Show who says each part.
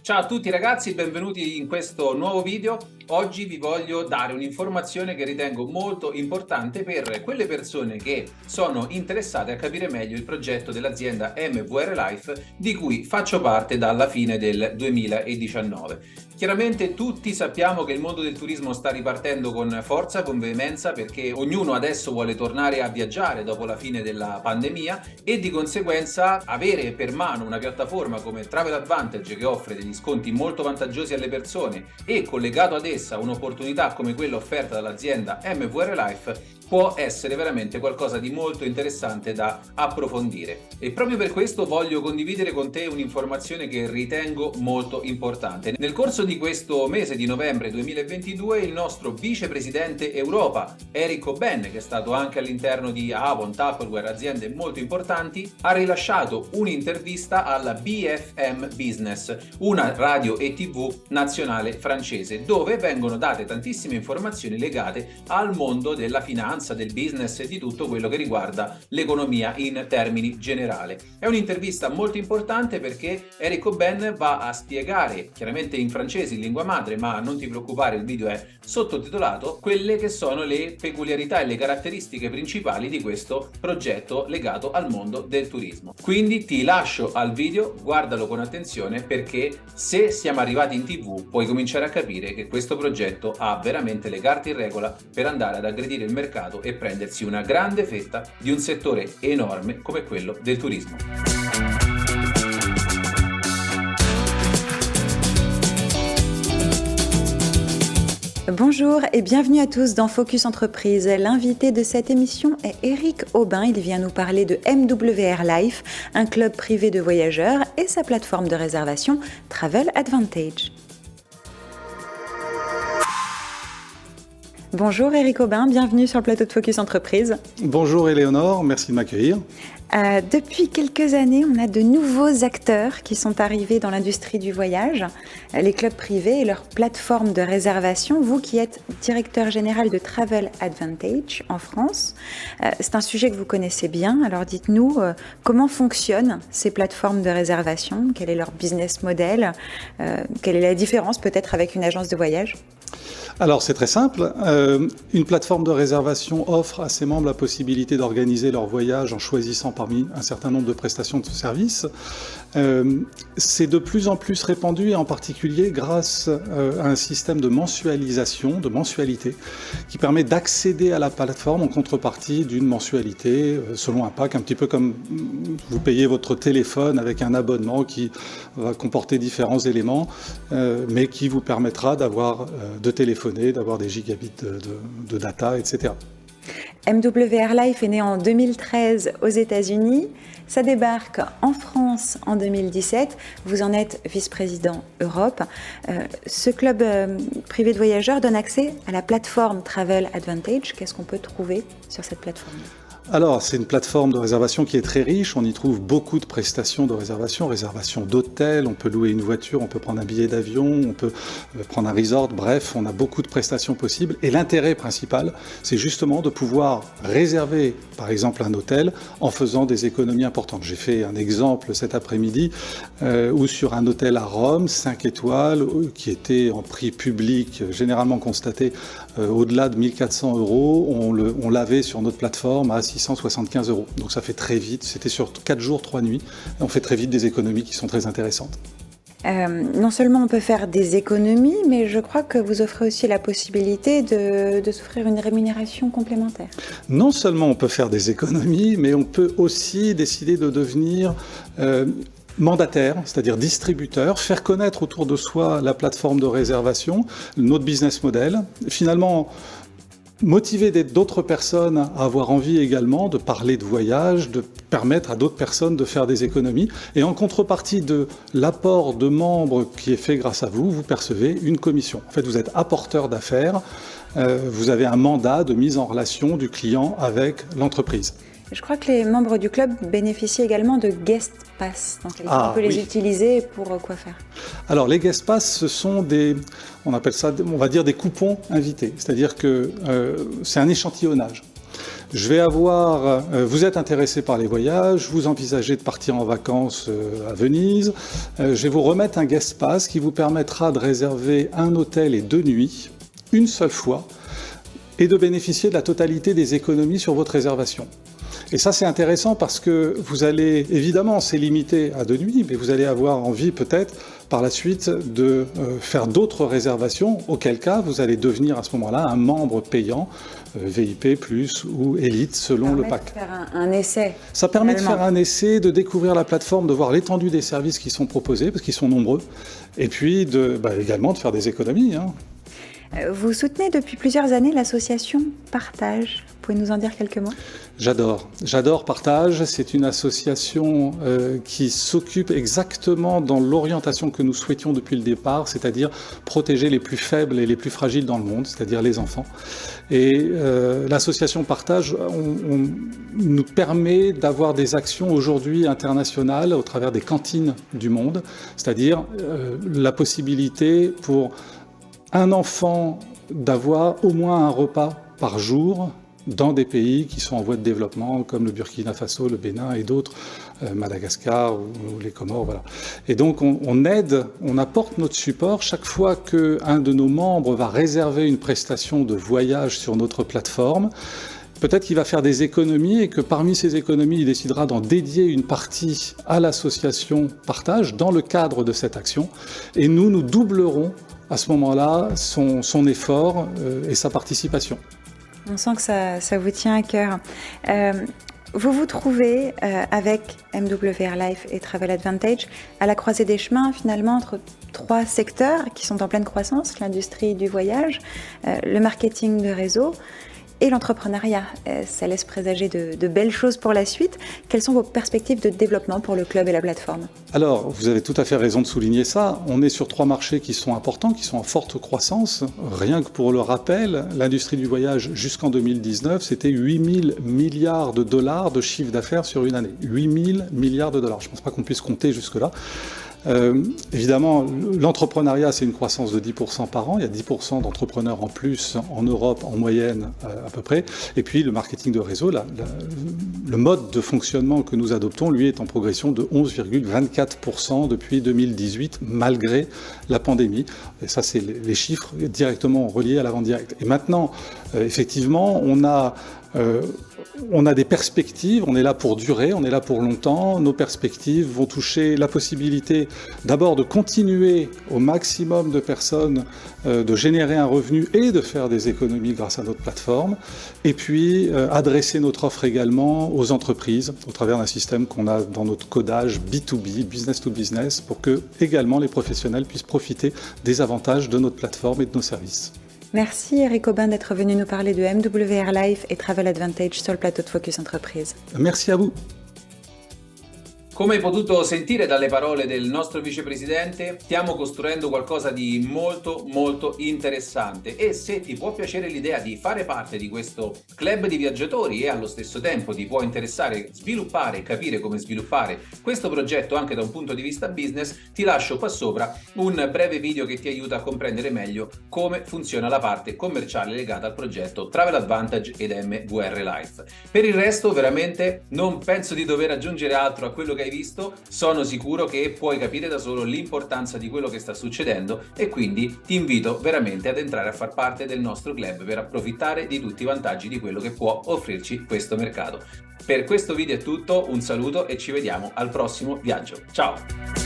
Speaker 1: Ciao a tutti ragazzi, benvenuti in questo nuovo video. Oggi vi voglio dare un'informazione che ritengo molto importante per quelle persone che sono interessate a capire meglio il progetto dell'azienda MVR Life di cui faccio parte dalla fine del 2019. Chiaramente tutti sappiamo che il mondo del turismo sta ripartendo con forza, con veemenza, perché ognuno adesso vuole tornare a viaggiare dopo la fine della pandemia e di conseguenza avere per mano una piattaforma come Travel Advantage che offre degli sconti molto vantaggiosi alle persone e collegato ad essa un'opportunità come quella offerta dall'azienda MVR Life può essere veramente qualcosa di molto interessante da approfondire. E proprio per questo voglio condividere con te un'informazione che ritengo molto importante. Nel corso di questo mese di novembre 2022 il nostro vicepresidente Europa, Eric Oben, che è stato anche all'interno di Avon, Tupperware, aziende molto importanti, ha rilasciato un'intervista alla BFM Business, una radio e TV nazionale francese, dove vengono date tantissime informazioni legate al mondo della finanza, del business e di tutto quello che riguarda l'economia in termini generali. È un'intervista molto importante perché Eric Oben va a spiegare, chiaramente in francese, in lingua madre, ma non ti preoccupare, il video è sottotitolato, quelle che sono le peculiarità e le caratteristiche principali di questo progetto legato al mondo del turismo. Quindi ti lascio al video, guardalo con attenzione perché se siamo arrivati in TV puoi cominciare a capire che questo progetto ha veramente le carte in regola per andare ad aggredire il mercato e prendersi una grande fetta di un settore enorme come quello del turismo.
Speaker 2: Bonjour et bienvenue à tous dans Focus Entreprise. L'invité de cette émission est Eric Aubin. Il vient nous parler de MWR Life, un club privé de voyageurs et sa plateforme de réservation Travel Advantage. Bonjour Eric Aubin, bienvenue sur le plateau de Focus Entreprise.
Speaker 3: Bonjour Éléonore, merci de m'accueillir.
Speaker 2: Depuis quelques années, on a de nouveaux acteurs qui sont arrivés dans l'industrie du voyage, les clubs privés et leurs plateformes de réservation. Vous qui êtes directeur général de Travel Advantage en France, c'est un sujet que vous connaissez bien. Alors dites-nous comment fonctionnent ces plateformes de réservation, quel est leur business model, quelle est la différence peut-être avec une agence de voyage ?
Speaker 3: Alors c'est très simple, une plateforme de réservation offre à ses membres la possibilité d'organiser leur voyage en choisissant parmi un certain nombre de prestations de services. C'est de plus en plus répandu et en particulier grâce à un système de mensualisation, de mensualité, qui permet d'accéder à la plateforme en contrepartie d'une mensualité selon un pack, un petit peu comme vous payez votre téléphone avec un abonnement qui va comporter différents éléments, mais qui vous permettra de téléphoner, d'avoir des gigabits de data, etc.
Speaker 2: MWR Life est né en 2013 aux États-Unis. Ça débarque en France en 2017. Vous en êtes vice-président Europe. Ce club privé de voyageurs donne accès à la plateforme Travel Advantage. Qu'est-ce qu'on peut trouver sur cette plateforme ?
Speaker 3: Alors, c'est une plateforme de réservation qui est très riche. On y trouve beaucoup de prestations de réservation d'hôtels, on peut louer une voiture, on peut prendre un billet d'avion, on peut prendre un resort. Bref, on a beaucoup de prestations possibles. Et l'intérêt principal, c'est justement de pouvoir réserver, par exemple, un hôtel en faisant des économies importantes. J'ai fait un exemple cet après-midi où sur un hôtel à Rome, 5 étoiles, qui était en prix public, généralement constaté au-delà de 1 400 €, on l'avait sur notre plateforme à 675 €. Donc ça fait très vite, c'était sur 4 jours, 3 nuits. On fait très vite des économies qui sont très intéressantes.
Speaker 2: Non seulement on peut faire des économies, mais je crois que vous offrez aussi la possibilité de s'offrir une rémunération complémentaire.
Speaker 3: Non seulement on peut faire des économies, mais on peut aussi décider de devenir mandataire, c'est-à-dire distributeur, faire connaître autour de soi la plateforme de réservation, notre business model. Finalement, motiver d'autres personnes à avoir envie également de parler de voyage, de permettre à d'autres personnes de faire des économies. Et en contrepartie de l'apport de membres qui est fait grâce à vous, vous percevez une commission. En fait, vous êtes apporteur d'affaires, vous avez un mandat de mise en relation du client avec l'entreprise.
Speaker 2: Je crois que les membres du club bénéficient également de guest pass. Donc on peut les utiliser pour quoi faire ?
Speaker 3: Alors les guest pass, ce sont on appelle ça, on va dire des coupons invités. C'est-à-dire que c'est un échantillonnage. Vous êtes intéressé par les voyages, vous envisagez de partir en vacances à Venise. Je vais vous remettre un guest pass qui vous permettra de réserver un hôtel et 2 nuits, une seule fois, et de bénéficier de la totalité des économies sur votre réservation. Et ça, c'est intéressant parce que vous allez, évidemment, c'est limité à 2 nuits, mais vous allez avoir envie peut-être par la suite de faire d'autres réservations, auquel cas vous allez devenir à ce moment-là un membre payant, VIP+, ou Élite, selon le pack.
Speaker 2: Ça permet de faire un essai.
Speaker 3: Ça permet de faire un essai, de découvrir la plateforme, de voir l'étendue des services qui sont proposés, parce qu'ils sont nombreux, et puis également de faire des économies.
Speaker 2: Vous soutenez depuis plusieurs années l'association Partage. Vous pouvez nous en dire quelques mots ? J'adore Partage. C'est une association qui s'occupe exactement dans l'orientation que nous souhaitions depuis le départ, c'est-à-dire protéger les plus faibles et les plus fragiles dans le monde, c'est-à-dire les enfants. Et l'association Partage nous permet d'avoir des actions aujourd'hui internationales au travers des cantines du monde, c'est-à-dire la possibilité pour un enfant d'avoir au moins un repas par jour dans des pays qui sont en voie de développement, comme le Burkina Faso, le Bénin et d'autres, Madagascar ou les Comores, voilà. Et donc on aide, on apporte notre support chaque fois qu'un de nos membres va réserver une prestation de voyage sur notre plateforme. Peut-être qu'il va faire des économies et que parmi ces économies, il décidera d'en dédier une partie à l'association Partage dans le cadre de cette action. Et nous doublerons à ce moment-là son effort et sa participation. On sent que ça vous tient à cœur. Vous vous trouvez avec MWR Life et Travel Advantage à la croisée des chemins finalement entre 3 secteurs qui sont en pleine croissance, l'industrie du voyage, le marketing de réseau et l'entrepreneuriat. Ça laisse présager de belles choses pour la suite. Quelles sont vos perspectives de développement pour le club et la plateforme ?
Speaker 3: Alors, vous avez tout à fait raison de souligner ça. On est sur 3 marchés qui sont importants, qui sont en forte croissance. Rien que pour le rappel, l'industrie du voyage jusqu'en 2019, c'était 8 000 milliards de dollars de chiffre d'affaires sur une année. 8 000 milliards de dollars. Je ne pense pas qu'on puisse compter jusque-là. Évidemment, l'entrepreneuriat, c'est une croissance de 10% par an. Il y a 10% d'entrepreneurs en plus en Europe, en moyenne à peu près. Et puis le marketing de réseau, le mode de fonctionnement que nous adoptons, lui, est en progression de 11,24% depuis 2018, malgré la pandémie. Et ça, c'est les chiffres directement reliés à la vente directe. Et maintenant, effectivement, on a des perspectives, on est là pour durer, on est là pour longtemps. Nos perspectives vont toucher la possibilité d'abord de continuer au maximum de personnes, de générer un revenu et de faire des économies grâce à notre plateforme. Et puis adresser notre offre également aux entreprises au travers d'un système qu'on a dans notre codage B2B, business to business, pour que également les professionnels puissent profiter des avantages de notre plateforme et de nos services.
Speaker 2: Merci Eric Aubin d'être venu nous parler de MWR Life et Travel Advantage sur le plateau de Focus Entreprise.
Speaker 3: Merci à vous.
Speaker 1: Come hai potuto sentire dalle parole del nostro vicepresidente, stiamo costruendo qualcosa di molto interessante e se ti può piacere l'idea di fare parte di questo club di viaggiatori e allo stesso tempo ti può interessare sviluppare e capire come sviluppare questo progetto anche da un punto di vista business, ti lascio qua sopra un breve video che ti aiuta a comprendere meglio come funziona la parte commerciale legata al progetto Travel Advantage ed MWR Life. Per il resto veramente non penso di dover aggiungere altro a quello che hai visto, sono sicuro che puoi capire da solo l'importanza di quello che sta succedendo e quindi ti invito veramente ad entrare a far parte del nostro club per approfittare di tutti i vantaggi di quello che può offrirci questo mercato. Per questo video è tutto, un saluto e ci vediamo al prossimo viaggio. Ciao!